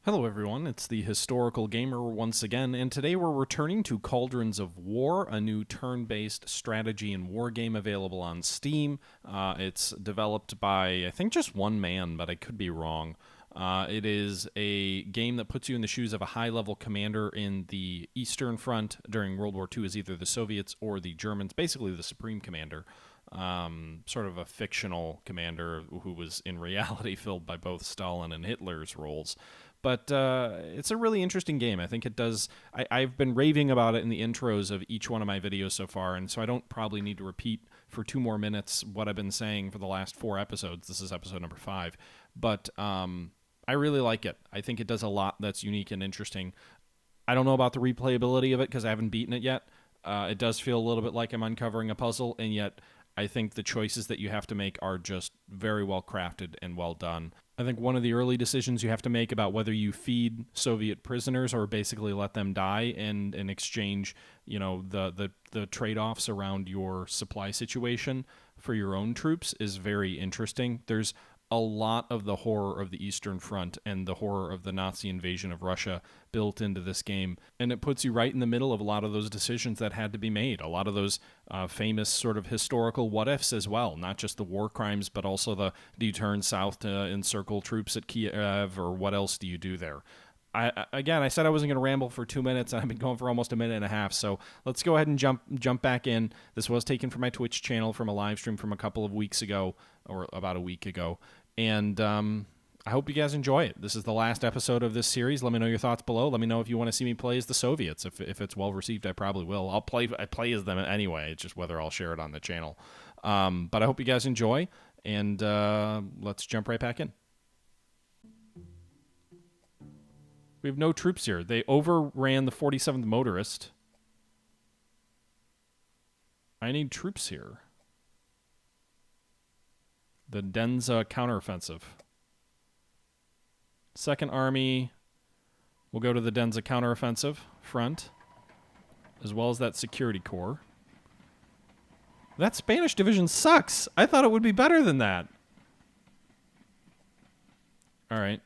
Hello everyone, it's the Historical Gamer once again, and today we're returning to Cauldrons of War, a new turn-based strategy and war game available on Steam. It's developed by, I think, just one man, but I could be wrong. It is a game that puts you in the shoes of a high-level commander in the Eastern Front during World War II as either the Soviets or the Germans, basically the Supreme Commander. Sort of a fictional commander who was in reality filled by both Stalin and Hitler's roles. But it's a really interesting game. I think it does. I've been raving about it in the intros of each one of my videos so far, and so I don't probably need to repeat for 2 more minutes what I've been saying for the last 4 episodes. This is episode number 5. But I really like it. I think it does a lot that's unique and interesting. I don't know about the replayability of it because I haven't beaten it yet. It does feel a little bit like I'm uncovering a puzzle, and yet I think the choices that you have to make are just very well crafted and well done. I think one of the early decisions you have to make about whether you feed Soviet prisoners or basically let them die and in exchange, the trade-offs around your supply situation for your own troops is very interesting. There's a lot of the horror of the Eastern Front and the horror of the Nazi invasion of Russia built into this game. And it puts you right in the middle of a lot of those decisions that had to be made. A lot of those famous sort of historical what-ifs as well. Not just the war crimes, but also do you turn south to encircle troops at Kiev, or what else do you do there? I said I wasn't going to ramble for 2 minutes, and I've been going for almost a minute and a half, so let's go ahead and jump back in. This was taken from my Twitch channel from a live stream from a couple of weeks ago, or about a week ago, and I hope you guys enjoy it. This is the last episode of this series. Let me know your thoughts below. Let me know if you want to see me play as the Soviets. If it's well received, I probably will. I play as them anyway. It's just whether I'll share it on the channel. But I hope you guys enjoy, and let's jump right back in. We have no troops here. They overran the 47th Motorist. I need troops here. The Denza counteroffensive. Second Army will go to the Denza counteroffensive front, as well as that security corps. That Spanish division sucks. I thought it would be better than that. All right.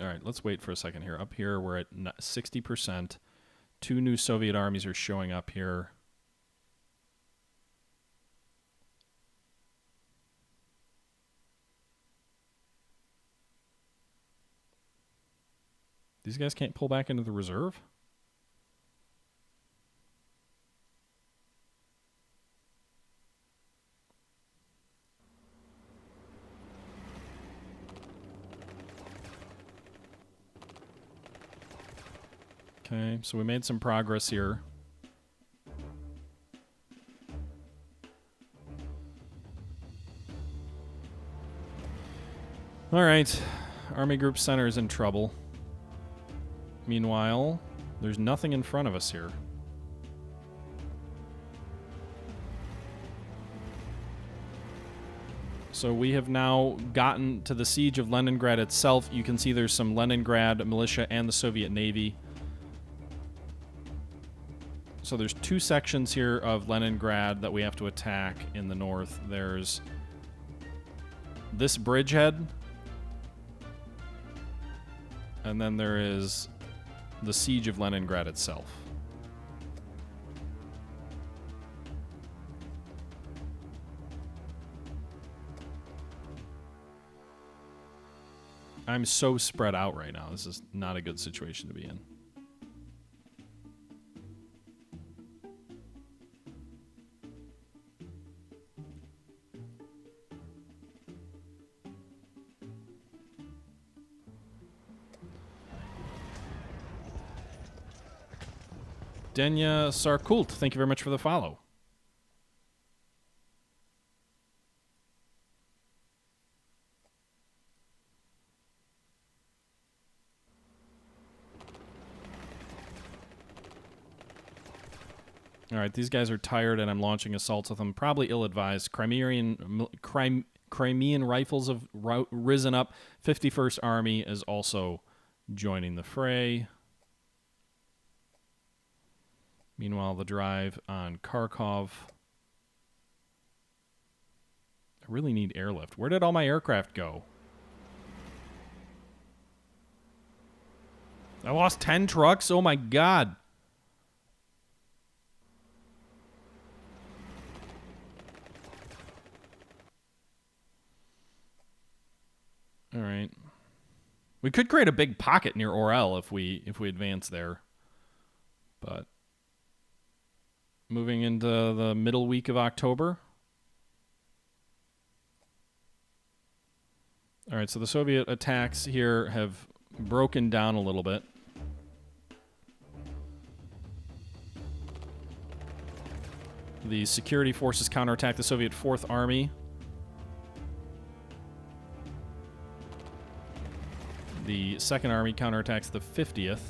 All right, let's wait for a second here. Up here, we're at 60%. 2 new Soviet armies are showing up here. These guys can't pull back into the reserve? Okay, so we made some progress here. All right, Army Group Center is in trouble. Meanwhile, there's nothing in front of us here. So we have now gotten to the siege of Leningrad itself. You can see there's some Leningrad militia and the Soviet Navy. So there's 2 sections here of Leningrad that we have to attack in the north. There's this bridgehead, and then there is the siege of Leningrad itself. I'm so spread out right now. This is not a good situation to be in. Denya Sarkult, thank you very much for the follow. All right, these guys are tired, and I'm launching assaults with them. Probably ill-advised. Crimean rifles have risen up. 51st Army is also joining the fray. Meanwhile, the drive on Kharkov I really need airlift. Where did all my aircraft go? I lost 10 trucks? Oh my god. All right. We could create a big pocket near Orel if we advance there. But moving into the middle week of October. All right, so the Soviet attacks here have broken down a little bit. The security forces counterattack the Soviet 4th Army. The 2nd Army counterattacks the 50th.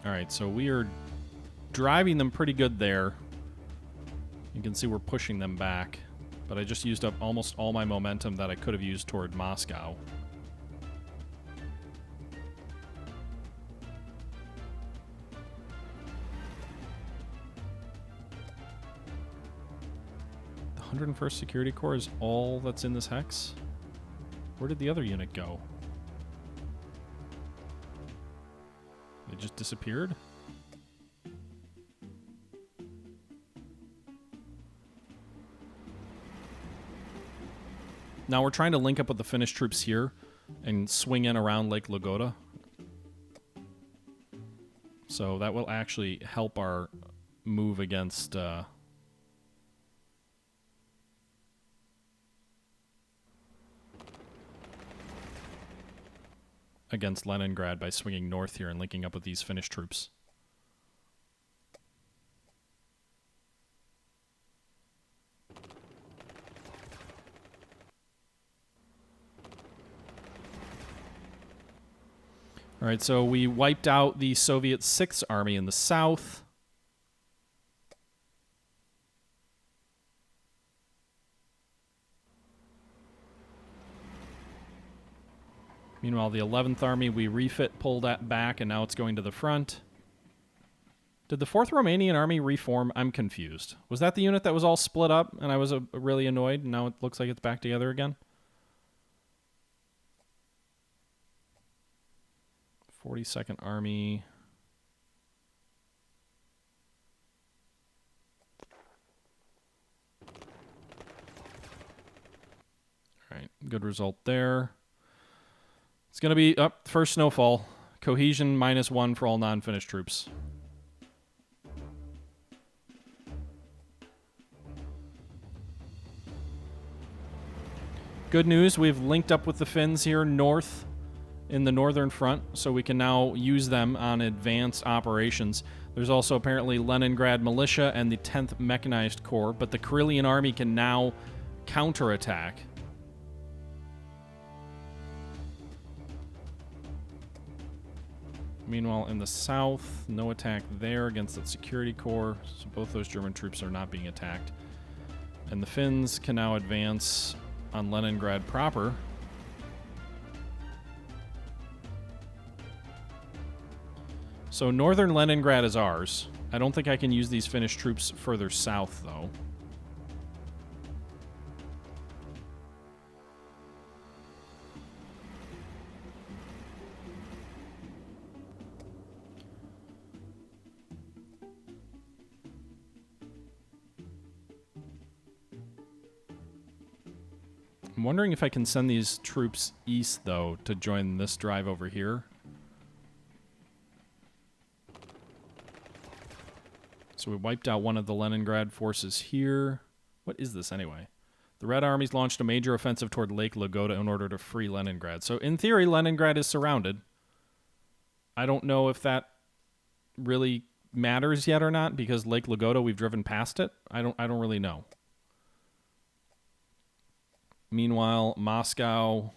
All right, so we are driving them pretty good there. You can see we're pushing them back, but I just used up almost all my momentum that I could have used toward Moscow. The 101st Security Corps is all that's in this hex? Where did the other unit go? They just disappeared? Now we're trying to link up with the Finnish troops here and swing in around Lake Lagoda. So that will actually help our move against against Leningrad by swinging north here and linking up with these Finnish troops. All right, so we wiped out the Soviet 6th Army in the south. Meanwhile, the 11th Army, we pulled that back, and now it's going to the front. Did the 4th Romanian Army reform? I'm confused. Was that the unit that was all split up, and I was really annoyed, and now it looks like it's back together again? 42nd Army. All right, good result there. It's going to be up first snowfall. Cohesion -1 for all non-Finnish troops. Good news, we've linked up with the Finns here north in the northern front, so we can now use them on advanced operations. There's also apparently Leningrad Militia and the 10th Mechanized Corps, but the Karelian Army can now counterattack. Meanwhile, in the south, no attack there against the Security Corps, so both those German troops are not being attacked. And the Finns can now advance on Leningrad proper. So northern Leningrad is ours. I don't think I can use these Finnish troops further south, though. I'm wondering if I can send these troops east, though, to join this drive over here. So we wiped out one of the Leningrad forces here. What is this, anyway? The Red Armies launched a major offensive toward Lake Lagoda in order to free Leningrad. So, in theory, Leningrad is surrounded. I don't know if that really matters yet or not, because Lake Lagoda, we've driven past it. I don't really know. Meanwhile, Moscow,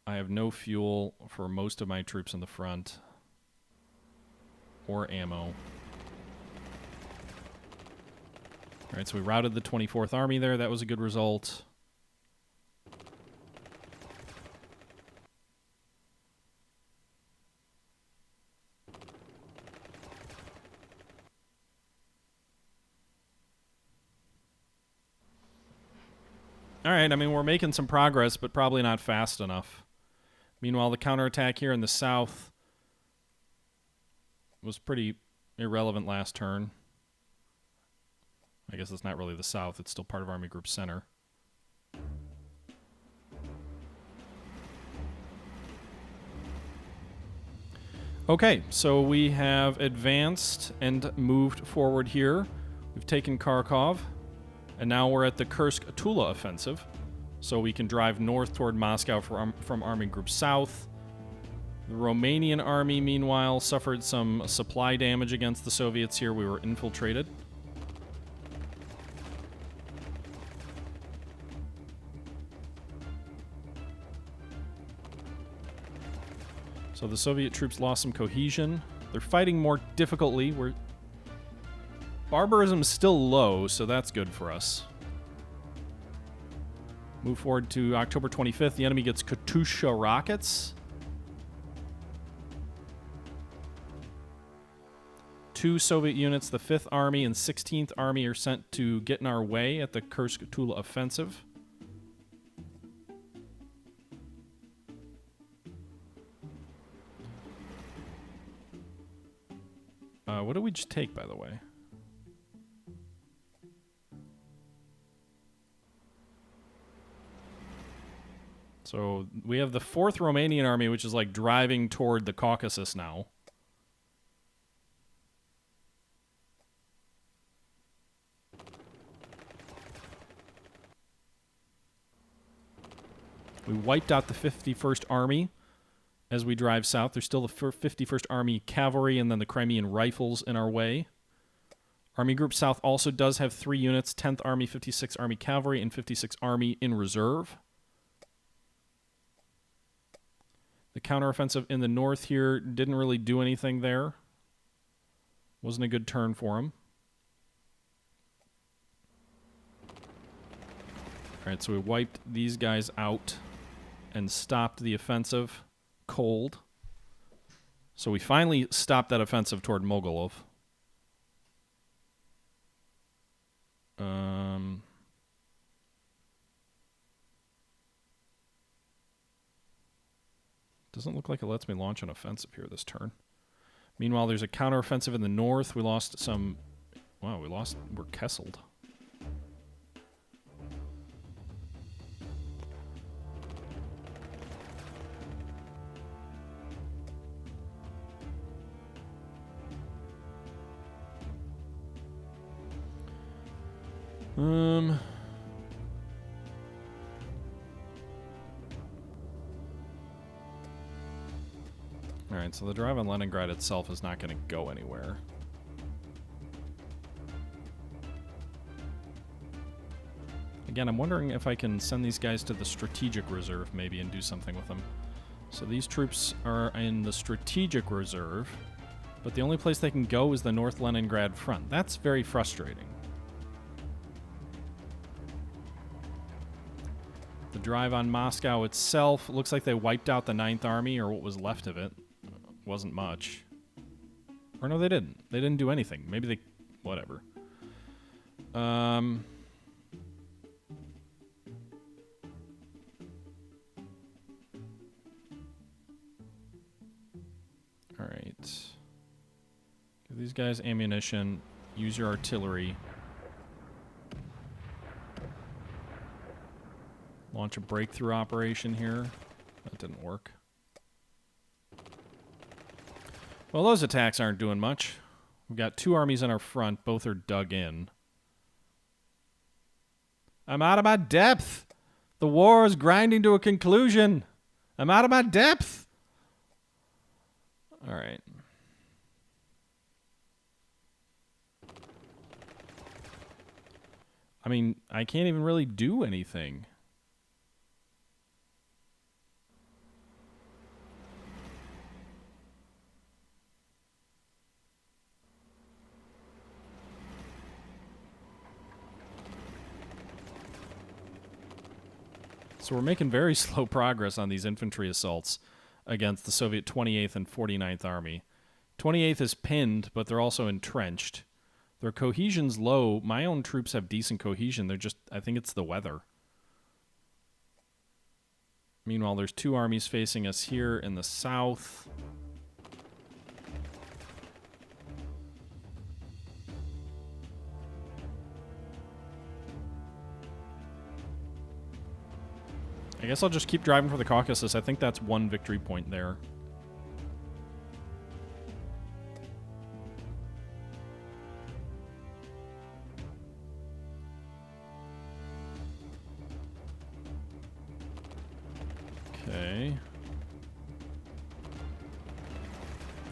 I have no fuel for most of my troops in the front or ammo. All right, so we routed the 24th Army there. That was a good result. All right, I mean, we're making some progress, but probably not fast enough. Meanwhile, the counterattack here in the south was pretty irrelevant last turn. I guess it's not really the south. It's still part of Army Group Center. Okay, so we have advanced and moved forward here. We've taken Kharkov. And now we're at the Kursk-Tula offensive, so we can drive north toward Moscow from Army Group South. The Romanian army, meanwhile, suffered some supply damage against the Soviets here. We were infiltrated. So the Soviet troops lost some cohesion. They're fighting more difficultly. Barbarism is still low, so that's good for us. Move forward to October 25th. The enemy gets Katyusha rockets. 2 Soviet units, the 5th Army and 16th Army, are sent to get in our way at the Kursk-Tula offensive. What did we just take, by the way? So we have the 4th Romanian army, which is like driving toward the Caucasus now. We wiped out the 51st Army as we drive south. There's still the 51st Army Cavalry and then the Crimean Rifles in our way. Army Group South also does have 3 units, 10th Army, 56th Army Cavalry, and 56th Army in reserve. The counteroffensive in the north here didn't really do anything there. Wasn't a good turn for him. All right, so we wiped these guys out and stopped the offensive cold. So we finally stopped that offensive toward Mogilov. Doesn't look like it lets me launch an offensive here this turn. Meanwhile, there's a counteroffensive in the north. We lost some... Wow, we're Kesseled. Alright, so the drive on Leningrad itself is not going to go anywhere. Again, I'm wondering if I can send these guys to the strategic reserve maybe and do something with them. So these troops are in the strategic reserve, but the only place they can go is the North Leningrad front. That's very frustrating. The drive on Moscow itself, looks like they wiped out the 9th Army, or what was left of it. Wasn't much. Or no, they didn't. They didn't do anything. Maybe they... whatever. Alright. Give these guys ammunition. Use your artillery. Launch a breakthrough operation here. That didn't work. Well, those attacks aren't doing much. We've got 2 armies in our front. Both are dug in. I'm out of my depth. The war is grinding to a conclusion. I'm out of my depth. All right. I mean, I can't even really do anything. So we're making very slow progress on these infantry assaults against the Soviet 28th and 49th Army. 28th is pinned, but they're also entrenched. Their cohesion's low. My own troops have decent cohesion. They're just, I think it's the weather. Meanwhile, there's 2 armies facing us here in the south. I guess I'll just keep driving for the Caucasus. I think that's 1 victory point there. Okay.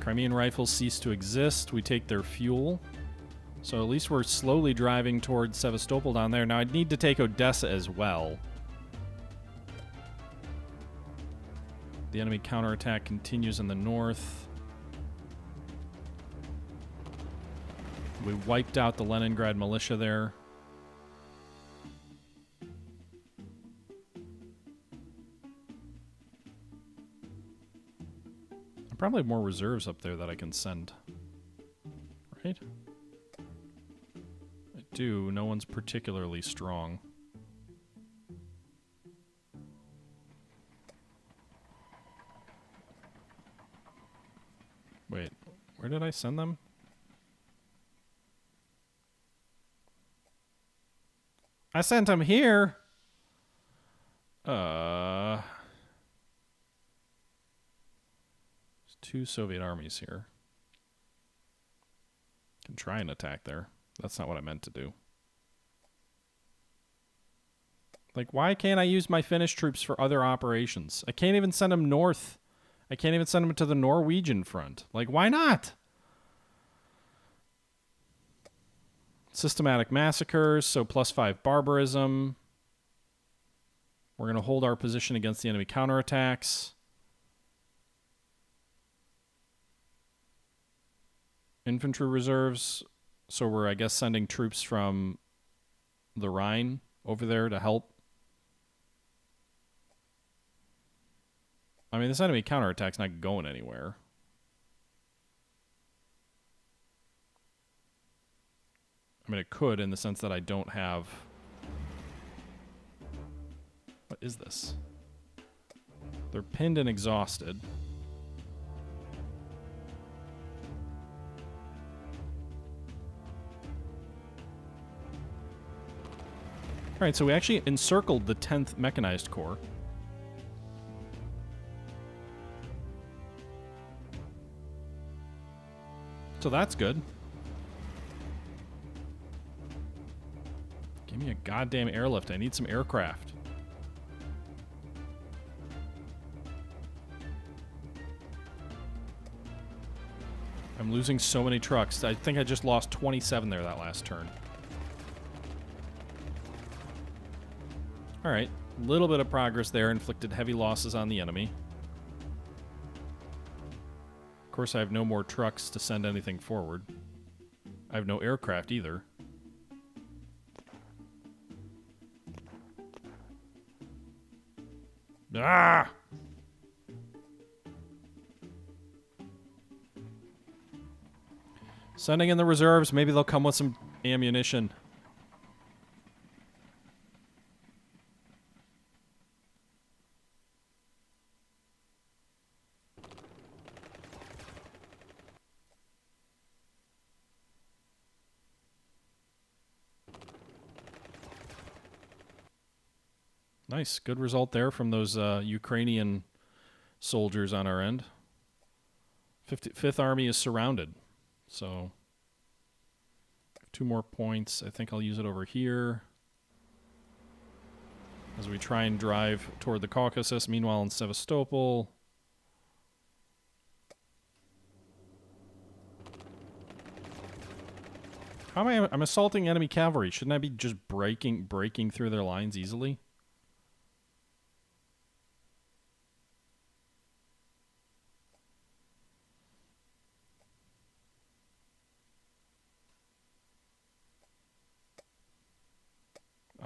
Crimean rifles cease to exist. We take their fuel. So at least we're slowly driving towards Sevastopol down there. Now I'd need to take Odessa as well. The enemy counterattack continues in the north. We wiped out the Leningrad militia there. I probably have more reserves up there that I can send. Right? I do. No one's particularly strong. Wait, where did I send them? I sent them here. There's 2 Soviet armies here. Can try and attack there. That's not what I meant to do. Like, why can't I use my Finnish troops for other operations? I can't even send them north. I can't even send them to the Norwegian front. Like, why not? Systematic massacres, so +5 barbarism. We're going to hold our position against the enemy counterattacks. Infantry reserves, so we're, I guess, sending troops from the Rhine over there to help. I mean, this enemy counterattack's not going anywhere. I mean, it could in the sense that I don't have... What is this? They're pinned and exhausted. Alright, so we actually encircled the 10th Mechanized Corps. So that's good. Give me a goddamn airlift. I need some aircraft. I'm losing so many trucks. I think I just lost 27 there that last turn. Alright, a little bit of progress there. Inflicted heavy losses on the enemy. Of course, I have no more trucks to send anything forward. I have no aircraft either. Ah! Sending in the reserves. Maybe they'll come with some ammunition. Nice. Good result there from those Ukrainian soldiers on our end. 5th Army is surrounded. So, 2 more points. I think I'll use it over here as we try and drive toward the Caucasus. Meanwhile, in Sevastopol, how am I? I'm assaulting enemy cavalry. Shouldn't I be just breaking through their lines easily?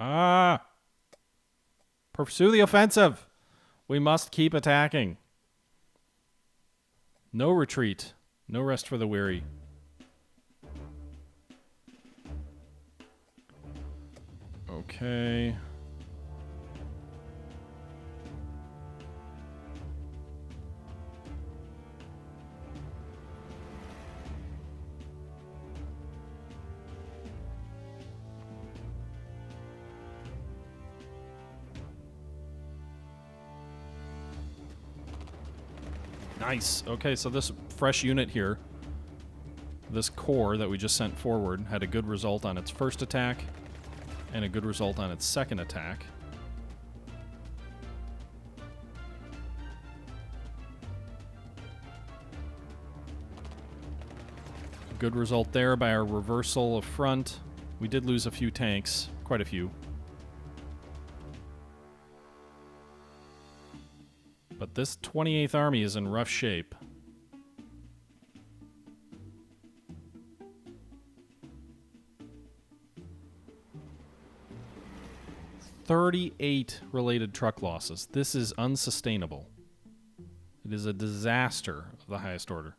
Ah! Pursue the offensive! We must keep attacking. No retreat. No rest for the weary. Okay. Nice. Okay, so this fresh unit here, this corps that we just sent forward, had a good result on its first attack and a good result on its second attack. Good result there by our reversal of front. We did lose a few tanks, quite a few. But this 28th Army is in rough shape. "38 related truck losses. This is unsustainable. It is a disaster of the highest order.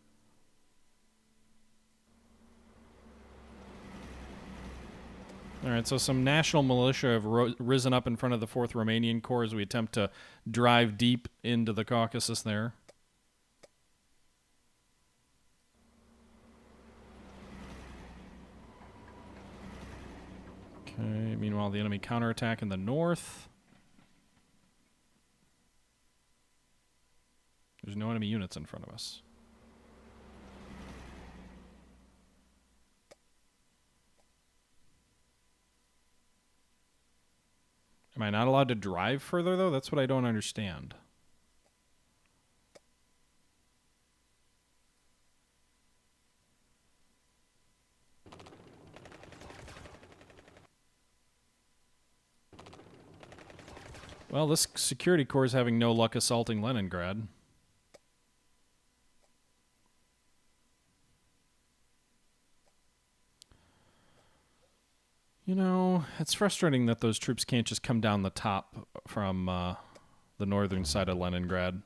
Alright, so some national militia have risen up in front of the 4th Romanian Corps as we attempt to drive deep into the Caucasus there. Okay, meanwhile the enemy counterattack in the north. There's no enemy units in front of us. Am I not allowed to drive further, though? That's what I don't understand. Well, this security corps is having no luck assaulting Leningrad. You know, it's frustrating that those troops can't just come down the top from the northern side of Leningrad.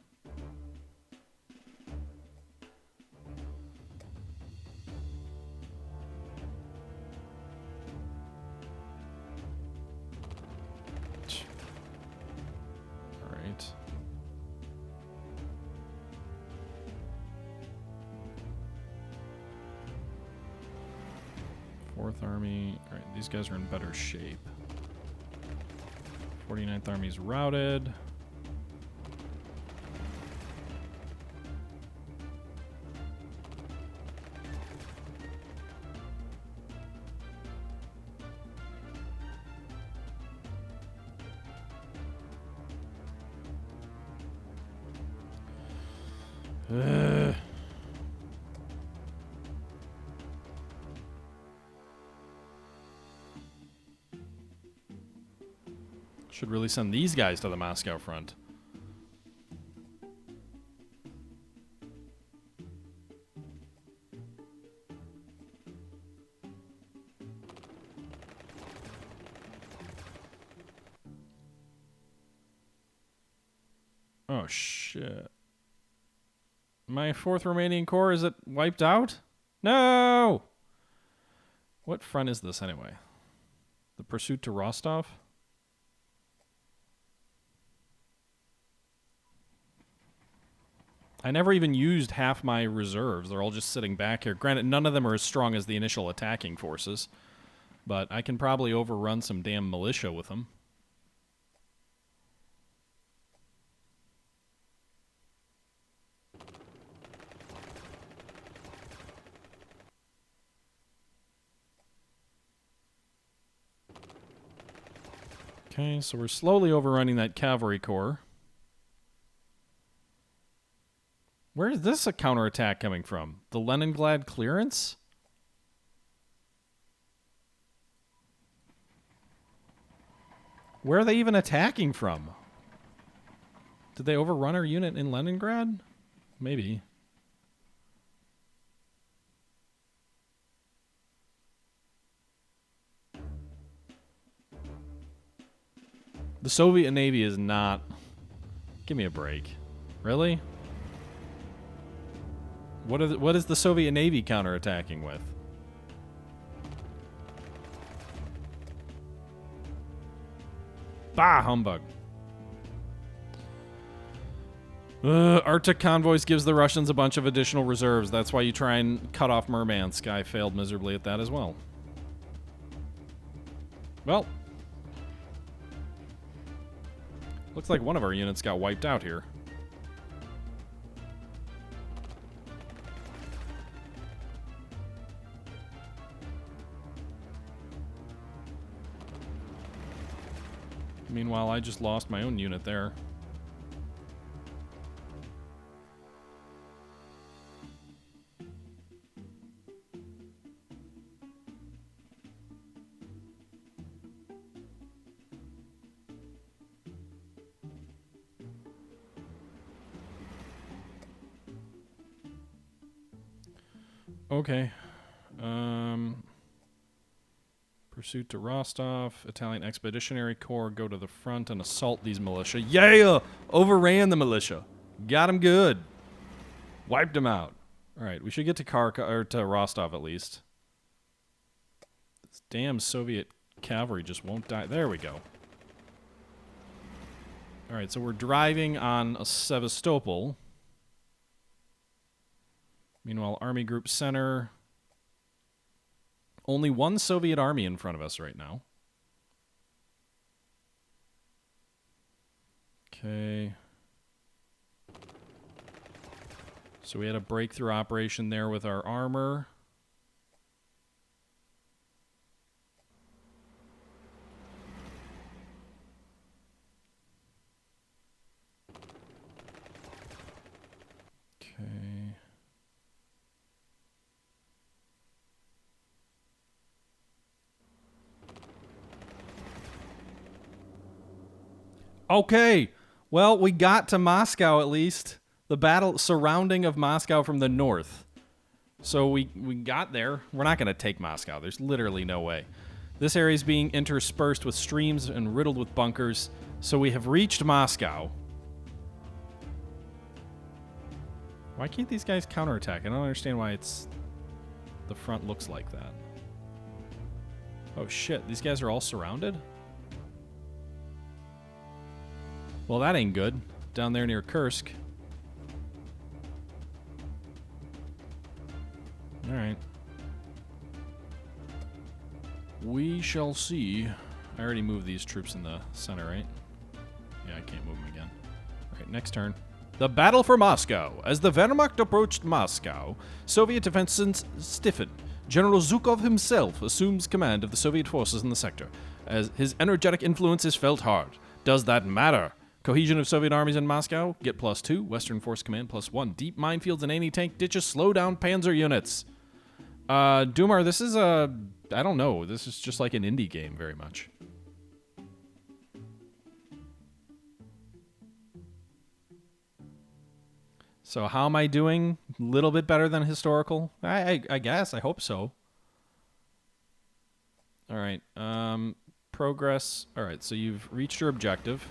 All right. Fourth Army. All right, these guys are in better shape. 49th Army's routed. Should really send these guys to the Moscow front. Oh, shit. My 4th Romanian Corps, is it wiped out? No! What front is this, anyway? The pursuit to Rostov? I never even used half my reserves. They're all just sitting back here. Granted, none of them are as strong as the initial attacking forces, but I can probably overrun some damn militia with them. Okay, so we're slowly overrunning that cavalry corps. Where is this a counterattack coming from? The Leningrad clearance? Where are they even attacking from? Did they overrun our unit in Leningrad? Maybe. The Soviet Navy is not... Give me a break. Really? What is the Soviet Navy counterattacking with? Bah, humbug. Arctic convoys gives the Russians a bunch of additional reserves. That's why you try and cut off Murmansk. I failed miserably at that as well. Well. Looks like one of our units got wiped out here. Meanwhile, I just lost my own unit there. Okay. Pursuit to Rostov. Italian Expeditionary Corps go to the front and assault these militia. Yeah! Overran the militia. Got them good. Wiped them out. All right, we should get to Rostov at least. This damn Soviet cavalry just won't die. There we go. All right, so we're driving on a Sevastopol. Meanwhile, Army Group Center. Only one Soviet army in front of us right now. Okay. So we had a breakthrough operation there with our armor. Okay. Okay, well, we got to Moscow at least. The battle surrounding of Moscow from the north. So we got there. We're not going to take Moscow. There's literally no way. This area is being interspersed with streams and riddled with bunkers. So we have reached Moscow. Why can't these guys counterattack? I don't understand why the front looks like that. Oh shit, these guys are all surrounded? Well, that ain't good. Down there near Kursk. Alright. We shall see. I already moved these troops in the center, right? Yeah, I can't move them again. Alright, next turn. The battle for Moscow. As the Wehrmacht approached Moscow, Soviet defenses stiffened. General Zhukov himself assumes command of the Soviet forces in the sector, as his energetic influence is felt hard. Does that matter? Cohesion of Soviet armies in Moscow, get +2. Western Force Command +1. Deep minefields and anti-tank ditches slow down panzer units. Dumar, this is I don't know. This is just like an indie game very much. So how am I doing? A little bit better than historical? I guess. I hope so. All right. Progress. All right, so you've reached your objective.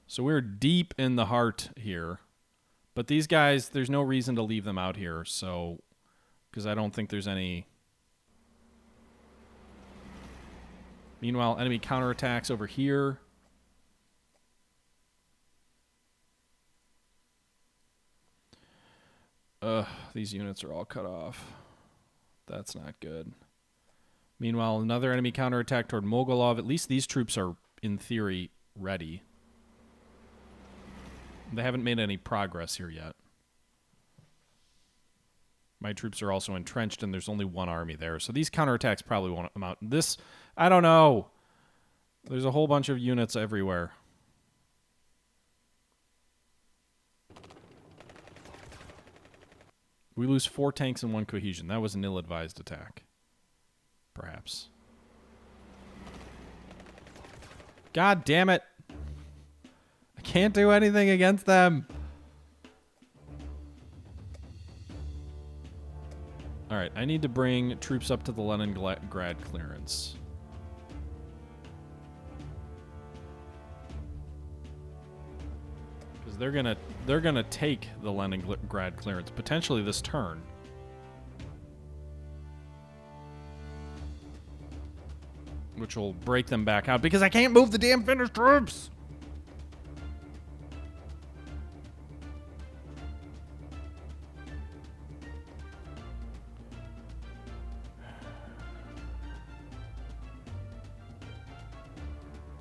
So we're deep in the heart here. But these guys, there's no reason to leave them out here, so... Because I don't think there's any... Meanwhile, enemy counterattacks over here. These units are all cut off. That's not good. Meanwhile, another enemy counterattack toward Mogilov. At least these troops are, in theory, ready. They haven't made any progress here yet. My troops are also entrenched, and there's only one army there. So these counterattacks probably won't amount. This, I don't know. There's a whole bunch of units everywhere. We lose 4 tanks and 1 cohesion. That was an ill-advised attack. Perhaps. God damn it. I can't do anything against them. Alright, I need to bring troops up to the Leningrad clearance. Because they're gonna take the Leningrad clearance, potentially this turn. Which will break them back out, because I can't move the damn Finnish troops!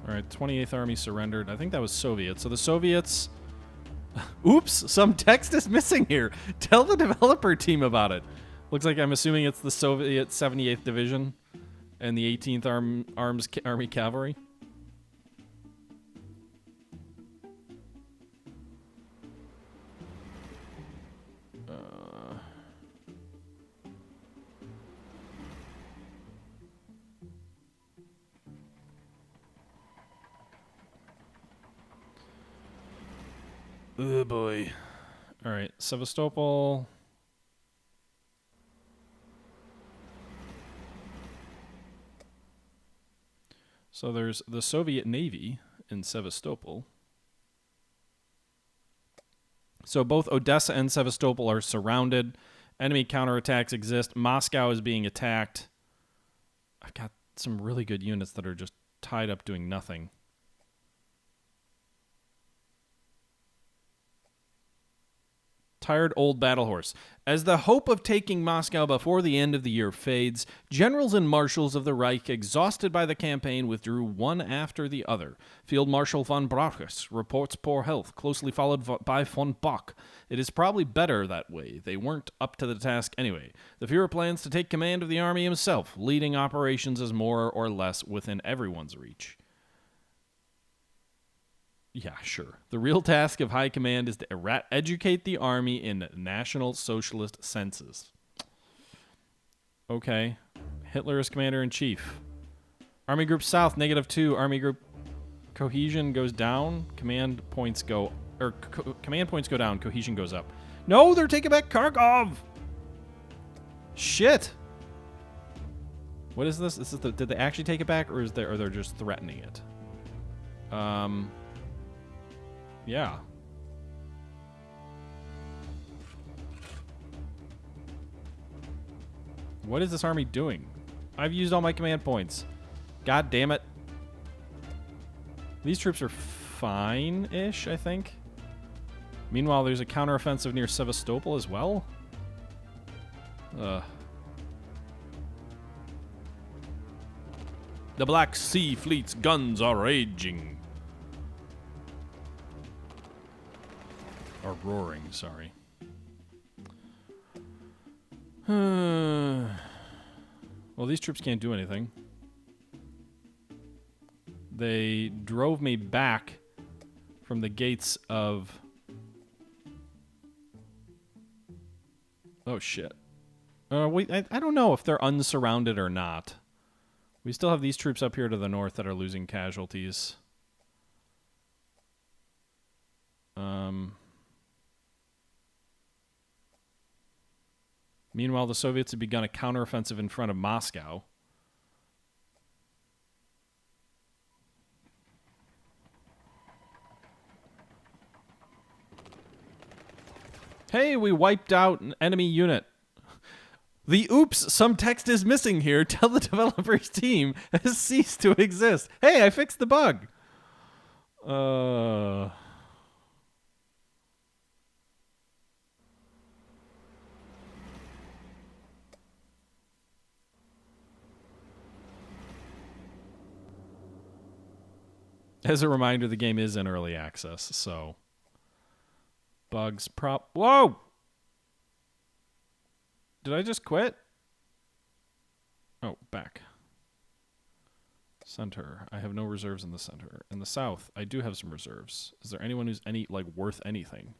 Alright, 28th Army surrendered. I think that was Soviet. So the Soviets... Oops! Some text is missing here. Tell the developer team about it. Looks like I'm assuming it's the Soviet 78th Division and the 18th Army Cavalry. Oh boy. All right, Sevastopol. So there's the Soviet Navy in Sevastopol. So both Odessa and Sevastopol are surrounded. Enemy counterattacks exist. Moscow is being attacked. I've got some really good units that are just tied up doing nothing. Tired old battle horse. As the hope of taking Moscow before the end of the year fades, generals and marshals of the Reich, exhausted by the campaign, withdrew one after the other. Field Marshal von Brauchus reports poor health, closely followed by von Bock. It is probably better that way. They weren't up to the task anyway. The Führer plans to take command of the army himself, leading operations as more or less within everyone's reach. Yeah, sure. The real task of high command is to educate the army in National Socialist senses. Okay. Hitler is commander-in-chief. Army Group South, -2. Army Group Cohesion goes down. Command points go... command points go down. Cohesion goes up. No, they're taking back Kharkov! Shit! What is this? Did they actually take it back, or they're just threatening it? Yeah. What is this army doing? I've used all my command points. God damn it. These troops are fine-ish, I think. Meanwhile, there's a counteroffensive near Sevastopol as well. The Black Sea Fleet's guns are raging. Or roaring, sorry. Well, these troops can't do anything. They drove me back from the gates of... Oh, shit. I don't know if they're unsurrounded or not. We still have these troops up here to the north that are losing casualties. Meanwhile, the Soviets have begun a counteroffensive in front of Moscow. Hey, we wiped out an enemy unit. The oops, some text is missing here. Tell the developer's team has ceased to exist. Hey, I fixed the bug. As a reminder, the game is in early access, so... Bugs prop... Whoa! Did I just quit? Oh, back. Center. I have no reserves in the center. In the south, I do have some reserves. Is there anyone who's worth anything?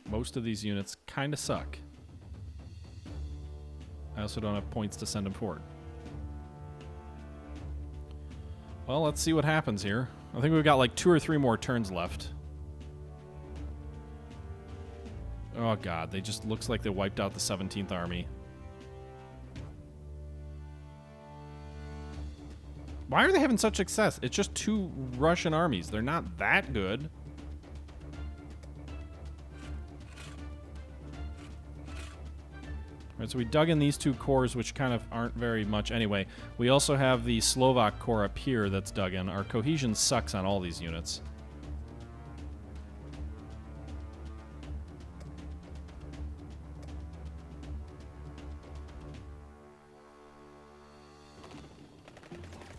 Most of these units kind of suck. I also don't have points to send them forward. Well, let's see what happens here. I think we've got like 2 or 3 more turns left. Oh god, they just looks like they wiped out the 17th Army. Why are they having such success? It's just 2 Russian armies. They're not that good. All right, so we dug in these 2 cores, which kind of aren't very much anyway. We also have the Slovak core up here that's dug in. Our cohesion sucks on all these units.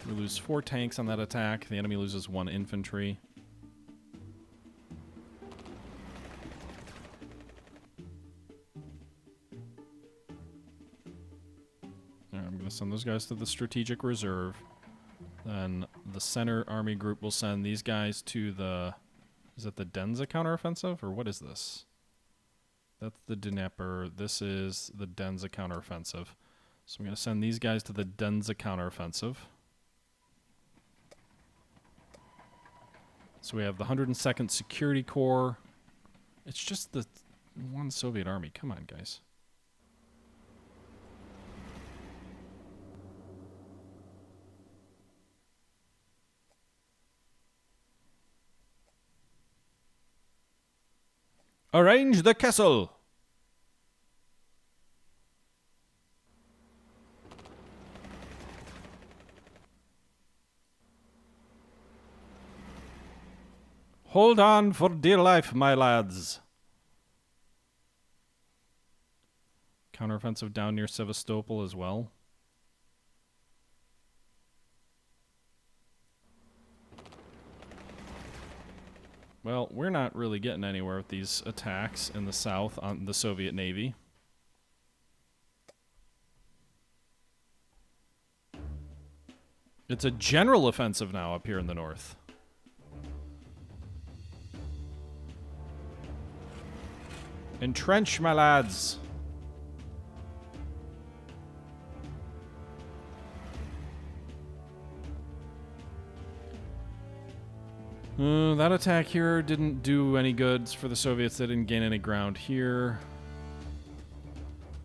We lose 4 tanks on that attack. The enemy loses 1 infantry. I'm going to send those guys to the strategic reserve. Then the center army group will send these guys to the... Is it the Denza counteroffensive? Or what is this? That's the Dnieper. This is the Denza counteroffensive. So I'm going to send these guys to the Denza counteroffensive. So we have the 102nd Security Corps. It's just the one Soviet army. Come on, guys. Arrange the castle! Hold on for dear life, my lads. Counteroffensive down near Sevastopol as well. Well, we're not really getting anywhere with these attacks in the south on the Soviet Navy. It's a general offensive now up here in the north. Entrench, my lads. That attack here didn't do any good for the Soviets. They didn't gain any ground here.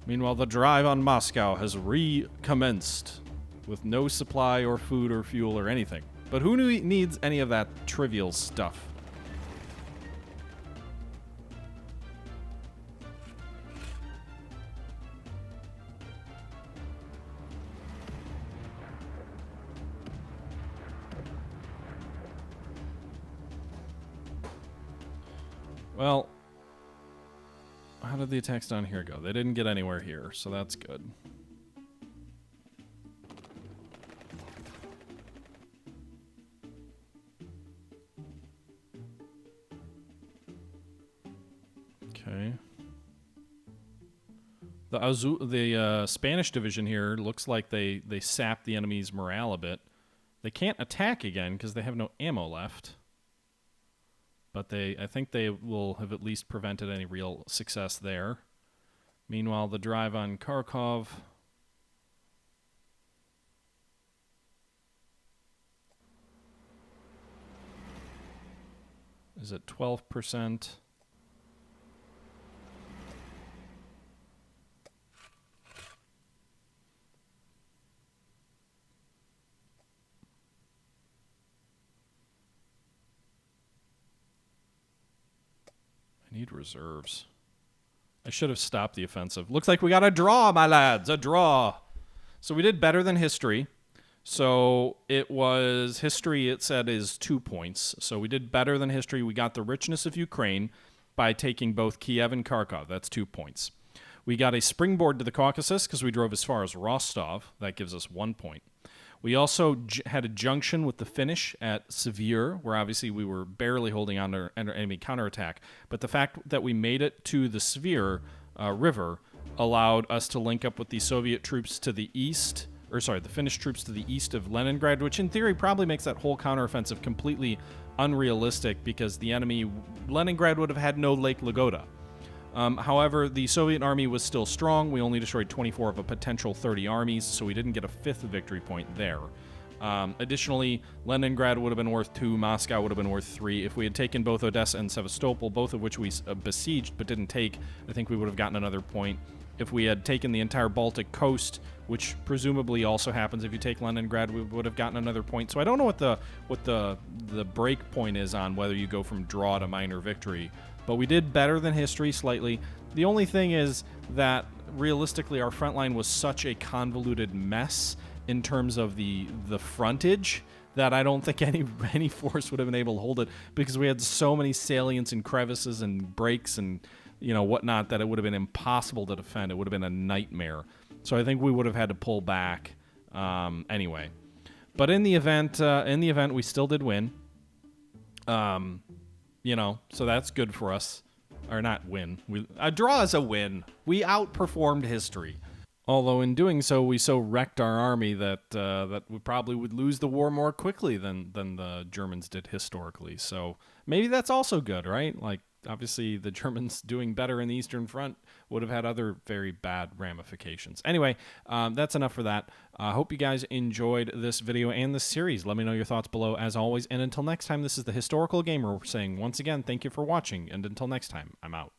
Meanwhile, the drive on Moscow has recommenced with no supply or food or fuel or anything. But who needs any of that trivial stuff? Well, how did the attacks down here go? They didn't get anywhere here, so that's good. Okay. The Spanish division here looks like they sapped the enemy's morale a bit. They can't attack again because they have no ammo left. But I think they will have at least prevented any real success there. Meanwhile, the drive on Kharkov. Is at 12%. Need reserves. I should have stopped the offensive. Looks like we got a draw, my lads. A draw. So we did better than history. So it was history, it said, is 2 points. So we did better than history. We got the richness of Ukraine by taking both Kiev and Kharkov. That's 2 points. We got a springboard to the Caucasus because we drove as far as Rostov. That gives us 1 point. We also had a junction with the Finnish at Severe, where obviously we were barely holding on to enemy counterattack. But the fact that we made it to the Severe river allowed us to link up with the Soviet troops to the east, or sorry, the Finnish troops to the east of Leningrad, which in theory probably makes that whole counteroffensive completely unrealistic because the enemy, Leningrad would have had no Lake Lagoda. However, the Soviet army was still strong. We only destroyed 24 of a potential 30 armies, so we didn't get a 5th victory point there. Additionally, Leningrad would have been worth 2, Moscow would have been worth 3. If we had taken both Odessa and Sevastopol, both of which we besieged but didn't take, I think we would have gotten another point. If we had taken the entire Baltic coast, which presumably also happens if you take Leningrad, we would have gotten another point. So I don't know what the break point is on whether you go from draw to minor victory. But we did better than history slightly. The only thing is that realistically our front line was such a convoluted mess in terms of the frontage that I don't think any force would have been able to hold it because we had so many salients and crevices and breaks and whatnot that it would have been impossible to defend. It would have been a nightmare. So I think we would have had to pull back anyway. But in the event we still did win. So that's good for us. Or not win. A draw is a win. We outperformed history. Although in doing so, we so wrecked our army that we probably would lose the war more quickly than the Germans did historically. So maybe that's also good, right? Like, obviously the Germans doing better in the Eastern Front would have had other very bad ramifications. Anyway, that's enough for that. I hope you guys enjoyed this video and this series. Let me know your thoughts below as always. And until next time, this is the Historical Gamer saying once again, thank you for watching. And until next time, I'm out.